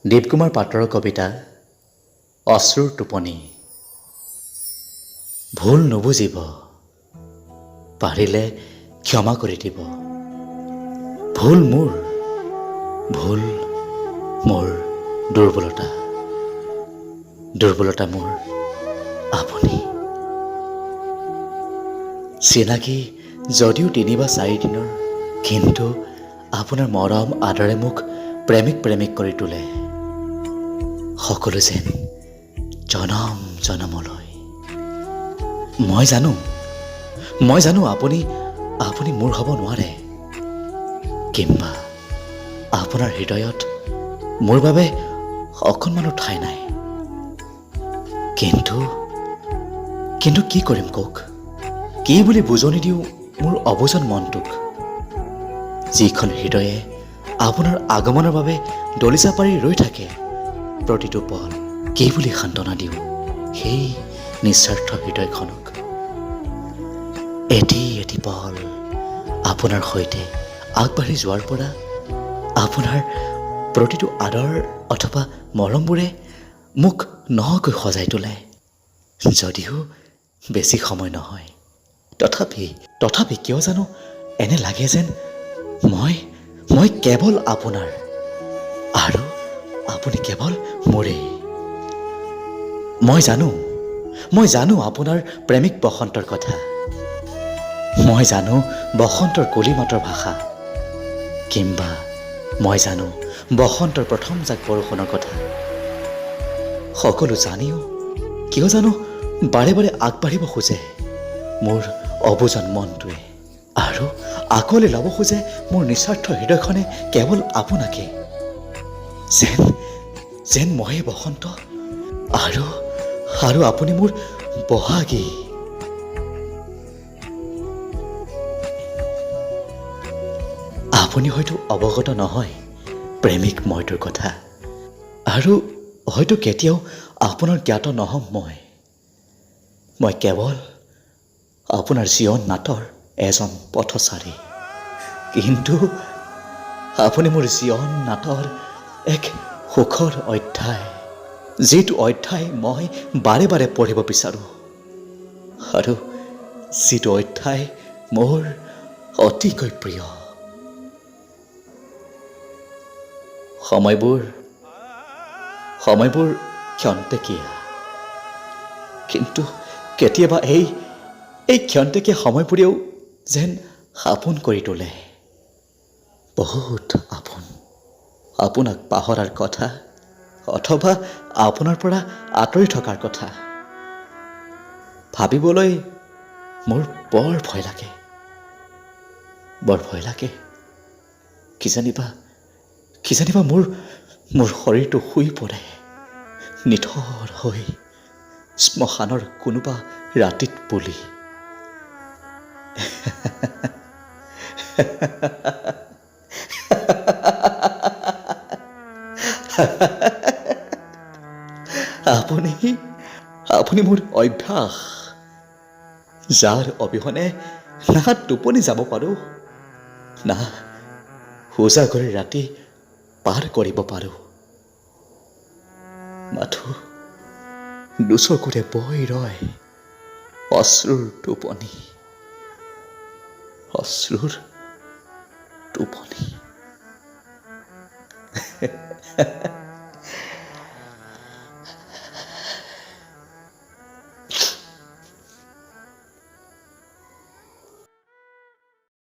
দীপকুমাৰ পাত্ৰৰ কবিতা অশ্ৰুৰ টোপনি। ভুল নুবুজিব, পাৰিলে ক্ষমা কৰি দিব। ভুল মোৰ দুৰ্বলতা, দুৰ্বলতা মোৰ আপুনি। চিনাকি যদিও ৩ বা ৪ দিনৰ, কিন্তু আপোনাৰ মৰম আদৰে মোক প্ৰেমিক কৰি তোলে। সকলো যেন জনম জনমলৈ। মই জানো আপুনি মোৰ হ'ব নোৱাৰে, কিম্বা আপোনাৰ হৃদয়ত মোৰ বাবে অকণমানো ঠাই নাই। কিন্তু কি কৰিম কওক? কি বুলি বুজনি দিওঁ মোৰ অবুজন মনটোক? যিখন হৃদয়ে আপোনাৰ আগমনৰ বাবে দলিচা পাৰি ৰৈ থাকে প্ৰতিটো পল। কি বুলি সান্তনা দিওঁ সেই নিস্বাৰ্থ হৃদয়খনক? এটি পল আপোনাৰ সৈতে আগবাঢ়ি যোৱাৰ পৰা আপোনাৰ প্ৰতিটো আদৰ অথবা মৰমবোৰে মোক নহকৈ সজাই তোলে। যদিও বেছি সময় নহয়, তথাপি কিয় জানো এনে লাগে যেন মই কেৱল আপোনাৰ আৰু আপুনি কেৱল মোৰেই। মই জানো আপোনাৰ প্ৰেমিক বসন্তৰ কথা। মই জানো বসন্তৰ কলিমাতৰ ভাষা, কিম্বা মই জানো বসন্তৰ প্ৰথম জাক বৰষুণৰ কথা। সকলো জানিও কিয় জানো বাৰে বাৰে আগবাঢ়িব খোজে মোৰ অবুজন মনটোৱে, আৰু আকোৱালি ল'ব খোজে মোৰ নিস্বাৰ্থ হৃদয়খনে কেৱল আপোনাকে। যেন ময়ে বসন্ত আৰু আপুনি মোৰ বহাগী। আপুনি হয়তো অৱগত নহয় প্ৰেমিক মইটোৰ কথা, আৰু হয়তো কেতিয়াও আপোনাৰ জ্ঞাত নহম মই কেৱল আপোনাৰ জীৱন নাটৰ এজন পথচাৰী। কিন্তু আপুনি মোৰ জীৱন নাটৰ এক সুখৰ অধ্যায়, যিটো অধ্যায় মই বাৰে বাৰে পঢ়িব বিচাৰোঁ, আৰু যিটো অধ্যায় মোৰ অতিকৈ প্ৰিয়। সময়বোৰ ক্ষন্তেকীয়া, কিন্তু কেতিয়াবা এই ক্ষন্তেকীয়া সময়বোৰেও যেন আপোন কৰি তোলে। বহুত আপোনাক পাহৰাৰ কথা, অথবা আপোনাৰ পৰা আঁতৰি থকাৰ কথা ভাবিবলৈ মোৰ বৰ ভয় লাগে। কিজানিবা মোৰ শৰীৰটো শুই পৰে নিথৰ হৈ শ্মশানৰ কোনোবা ৰাতিত বুলি। আপুনি মোৰ অভ্যাস, যাৰ অবিহনে না টোপনি যাব পাৰোঁ, না উজাগৰে ৰাতি পাৰ কৰিব পাৰোঁ। মাথো দুচকুৰে বৈ ৰয় অশ্ৰুৰ টোপনি।